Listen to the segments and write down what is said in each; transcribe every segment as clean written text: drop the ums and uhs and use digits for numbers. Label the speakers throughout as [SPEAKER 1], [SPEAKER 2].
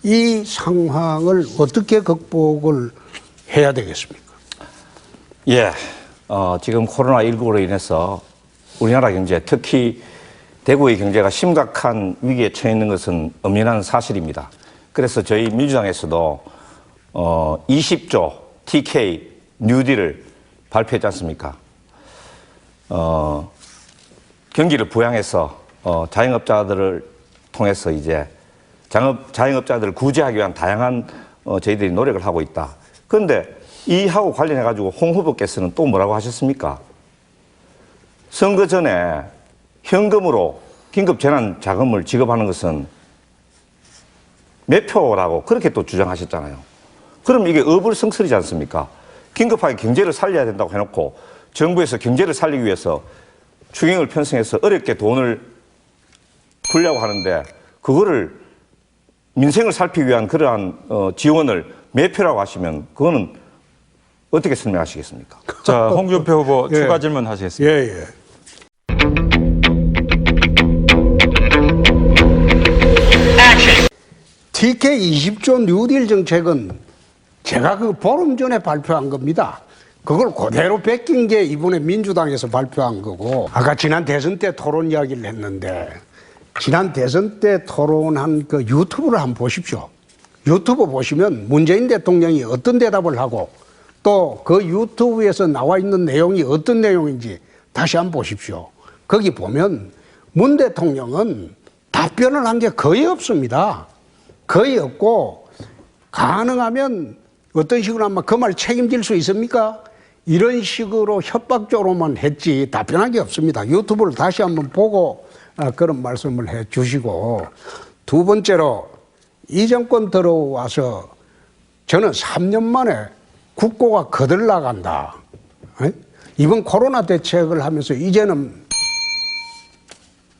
[SPEAKER 1] 이 상황을 어떻게 극복을 해야 되겠습니까?
[SPEAKER 2] 예, 지금 코로나19로 인해서 우리나라 경제, 특히 대구의 경제가 심각한 위기에 처해 있는 것은 엄연한 사실입니다. 그래서 저희 민주당에서도 20조 TK 뉴딜을 발표했지 않습니까? 경기를 부양해서 자영업자들을 통해서 이제 자영업자들을 구제하기 위한 다양한 저희들이 노력을 하고 있다. 그런데 이하고 관련해 가지고 홍 후보께서는 또 뭐라고 하셨습니까? 선거 전에 현금으로 긴급 재난 자금을 지급하는 것은 매표라고 그렇게 또 주장하셨잖아요. 그럼 이게 어불성설이지 않습니까? 긴급하게 경제를 살려야 된다고 해놓고 정부에서 경제를 살리기 위해서 추경을 편성해서 어렵게 돈을 풀려고 하는데 그거를 민생을 살피기 위한 그러한 지원을 매표라고 하시면 그거는 어떻게 설명하시겠습니까?
[SPEAKER 3] 자, 홍준표 후보
[SPEAKER 1] 예.
[SPEAKER 3] 추가 질문 하시겠습니다.
[SPEAKER 1] 예. TK 20조 뉴딜 정책은 제가 그 보름 전에 발표한 겁니다. 그걸 그대로 베낀 게 이번에 민주당에서 발표한 거고, 아까 지난 대선 때 토론 이야기를 했는데, 지난 대선 때 토론한 그 유튜브를 한번 보십시오. 유튜브 보시면 문재인 대통령이 어떤 대답을 하고 또 그 유튜브에서 나와 있는 내용이 어떤 내용인지 다시 한번 보십시오. 거기 보면 문 대통령은 답변을 한 게 거의 없습니다. 거의 없고, 가능하면 어떤 식으로 하면 그 말 책임질 수 있습니까? 이런 식으로 협박적으로만 했지 답변한 게 없습니다. 유튜브를 다시 한번 보고 그런 말씀을 해 주시고, 두 번째로 이 정권 들어와서 저는 3년 만에 국고가 거들나간다. 이번 코로나 대책을 하면서 이제는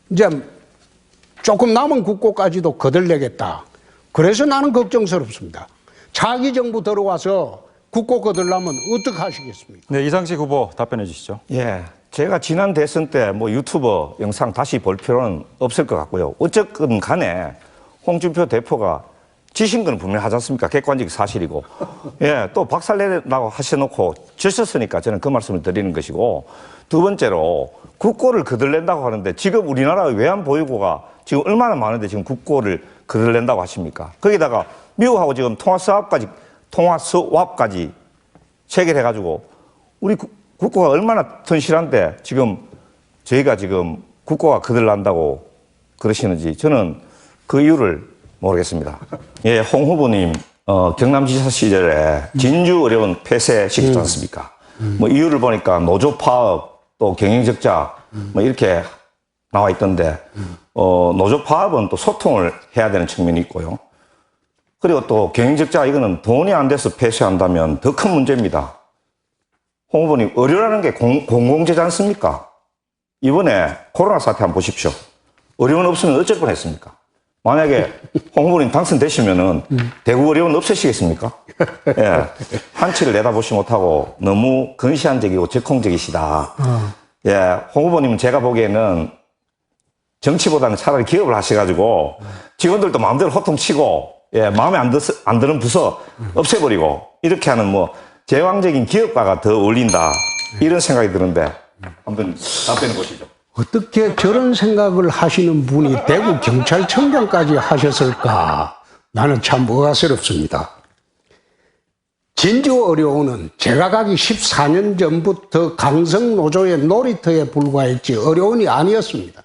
[SPEAKER 1] 이제 조금 남은 국고까지도 거들내겠다. 그래서 나는 걱정스럽습니다. 차기 정부 들어와서 국고 거들려면 어떻게 하시겠습니까?
[SPEAKER 3] 네, 이상식 후보 답변해 주시죠.
[SPEAKER 2] 예, 제가 지난 대선 때 뭐 유튜버 영상 다시 볼 필요는 없을 것 같고요. 어쨌든 간에 홍준표 대표가 지신 건 분명하지 않습니까? 객관적 사실이고. 예, 또 박살내라고 하셔놓고 지셨으니까 저는 그 말씀을 드리는 것이고, 두 번째로 국고를 거들낸다고 하는데 지금 우리나라의 외환보유고가 지금 얼마나 많은데 지금 국고를 거들낸다고 하십니까? 거기다가 미국하고 지금 통화스왑까지 체결해가지고 우리 국고가 얼마나 튼실한데 지금 저희가 지금 국고가 거들난다고 그러시는지 저는 그 이유를 모르겠습니다. 예, 홍 후보님, 경남지사 시절에 진주 어려운 폐쇄 시키지 않습니까? 뭐 이유를 보니까 노조 파업, 또 경영적자, 뭐 이렇게 나와 있던데, 노조 파업은 또 소통을 해야 되는 측면이 있고요. 그리고 또 경영적자, 이거는 돈이 안 돼서 폐쇄한다면 더 큰 문제입니다. 홍 후보님, 의료라는 게 공공재지 않습니까? 이번에 코로나 사태 한번 보십시오. 의료원 없으면 어쩔 뻔했습니까? 만약에 홍 후보님 당선되시면은 대구 의료원 없애시겠습니까? 예, 한치를 내다보지 못하고 너무 근시안적이고 적극적이시다. 예, 홍 후보님은 제가 보기에는 정치보다는 차라리 기업을 하셔가지고 직원들도 마음대로 호통치고, 예, 마음에 안 드는 부서 없애버리고 이렇게 하는 뭐 제왕적인 기업가가 더 어울린다, 이런 생각이 드는데 한번 답변해 보시죠.
[SPEAKER 1] 어떻게 저런 생각을 하시는 분이 대구 경찰청장까지 하셨을까? 나는 참 의아스럽습니다. 진주의료원은 제가 가기 14년 전부터 강성노조의 놀이터에 불과했지 의료원이 아니었습니다.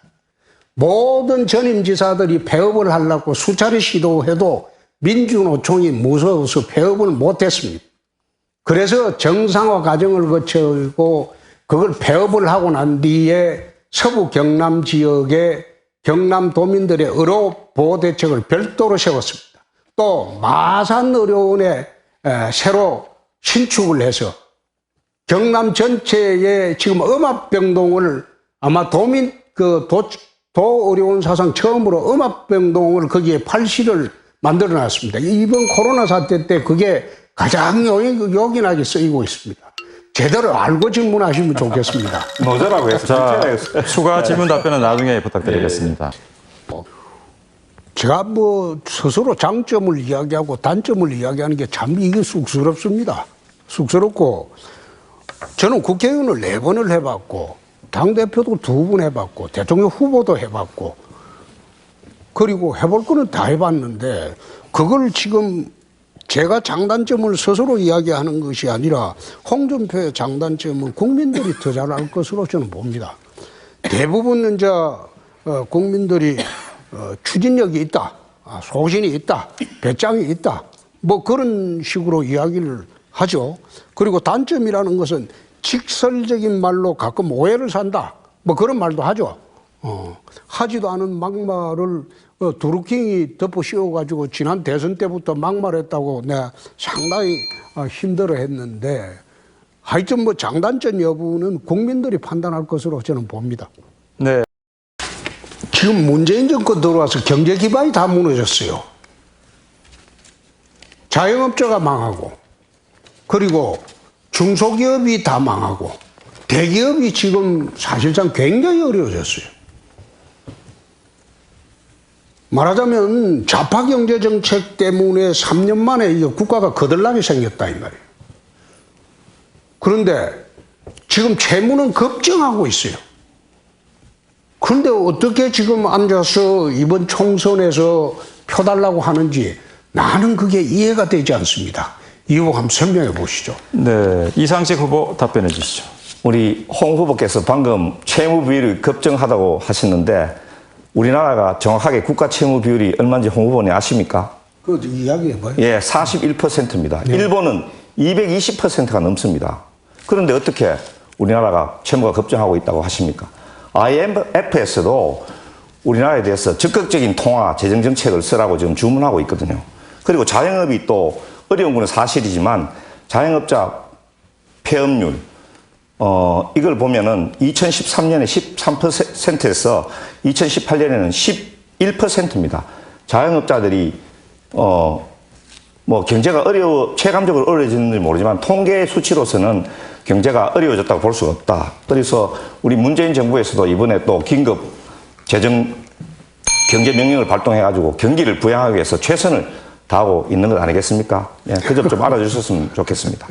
[SPEAKER 1] 모든 전임지사들이 폐업을 하려고 수차례 시도해도 민주노총이 무서워서 폐업을 못했습니다. 그래서 정상화 과정을 거치고 그걸 폐업을 하고 난 뒤에 서부 경남 지역의 경남도민들의 의료 보호 대책을 별도로 세웠습니다. 또 마산의료원에 새로 신축을 해서 경남 전체에 지금 음압병동을 아마 도의료원 사상 처음으로 음압병동을 거기에 8실을 만들어 놨습니다. 이번 코로나 사태 때 그게 가장 요긴하게 쓰이고 있습니다. 제대로 알고 질문하시면 좋겠습니다.
[SPEAKER 2] 노조라고 해서
[SPEAKER 3] 자, 추가 질문 답변은 나중에 부탁드리겠습니다.
[SPEAKER 1] 제가 뭐 스스로 장점을 이야기하고 단점을 이야기하는 게 참 이게 쑥스럽습니다. 쑥스럽고 저는 국회의원을 4번을 해봤고 당대표도 2번 해봤고 대통령 후보도 해봤고 그리고 해볼 거는 다 해봤는데 그걸 지금 제가 장단점을 스스로 이야기하는 것이 아니라 홍준표의 장단점은 국민들이 더 잘 알 것으로 저는 봅니다. 대부분 이제 국민들이 추진력이 있다, 소신이 있다, 배짱이 있다, 뭐 그런 식으로 이야기를 하죠. 그리고 단점이라는 것은 직설적인 말로 가끔 오해를 산다, 뭐 그런 말도 하죠. 하지도 않은 막말을 두루킹이 덮어 씌워가지고 지난 대선 때부터 막말했다고 내가 상당히 힘들어 했는데 하여튼 뭐 장단점 여부는 국민들이 판단할 것으로 저는 봅니다.
[SPEAKER 3] 네.
[SPEAKER 1] 지금 문재인 정권 들어와서 경제 기반이 다 무너졌어요. 자영업자가 망하고 그리고 중소기업이 다 망하고 대기업이 지금 사실상 굉장히 어려워졌어요. 말하자면 좌파 경제 정책 때문에 3년 만에 이 국가가 거들나게 생겼다 이 말이에요. 그런데 지금 채무는 급증하고 있어요. 그런데 어떻게 지금 앉아서 이번 총선에서 펴달라고 하는지 나는 그게 이해가 되지 않습니다. 이거 한번 설명해 보시죠.
[SPEAKER 3] 네. 이상직 후보 답변해 주시죠.
[SPEAKER 2] 우리 홍 후보께서 방금 채무 비율이 급증하다고 하셨는데 우리나라가 정확하게 국가 채무 비율이 얼마인지 홍 후보님 아십니까?
[SPEAKER 1] 그 이야기해 봐요.
[SPEAKER 2] 예, 41%입니다.
[SPEAKER 1] 네.
[SPEAKER 2] 일본은 220%가 넘습니다. 그런데 어떻게 우리나라가 채무가 급증하고 있다고 하십니까? IMF에서도 우리나라에 대해서 적극적인 통화 재정 정책을 쓰라고 지금 주문하고 있거든요. 그리고 자영업이 또 어려운 건 사실이지만 자영업자 폐업률 이걸 보면은 2013년에 13%에서 2018년에는 11%입니다. 자영업자들이 뭐 경제가 체감적으로 어려워졌는지 모르지만 통계 수치로서는 경제가 어려워졌다고 볼 수가 없다. 그래서 우리 문재인 정부에서도 이번에 또 긴급 재정 경제 명령을 발동해가지고 경기를 부양하기 위해서 최선을 다하고 있는 것 아니겠습니까? 예, 그 점 좀 알아주셨으면 좋겠습니다.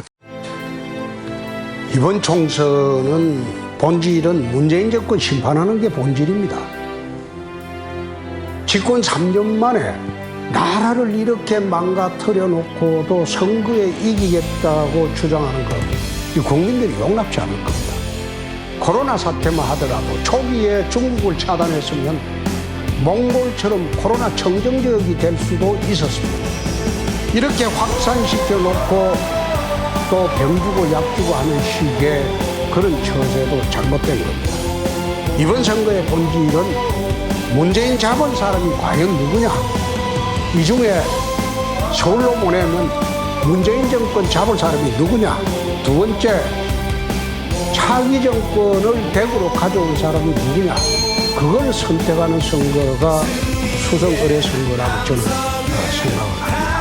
[SPEAKER 1] 이번 총선은 본질은 문재인 정권 심판하는 게 본질입니다. 집권 3년 만에 나라를 이렇게 망가뜨려 놓고도 선거에 이기겠다고 주장하는 것, 이 국민들이 용납지 않을 겁니다. 코로나 사태만 하더라도 초기에 중국을 차단했으면 몽골처럼 코로나 청정 지역이 될 수도 있었습니다. 이렇게 확산시켜 놓고 또 병 주고 약 주고 하는 식의 그런 처세도 잘못된 겁니다. 이번 선거의 본질은 문재인 잡은 사람이 과연 누구냐? 이 중에 서울로 보내면 문재인 정권 잡을 사람이 누구냐? 두 번째, 차기 정권을 대구로 가져온 사람이 누구냐? 그걸 선택하는 선거가 수성 의례 선거라고 저는 생각을 합니다.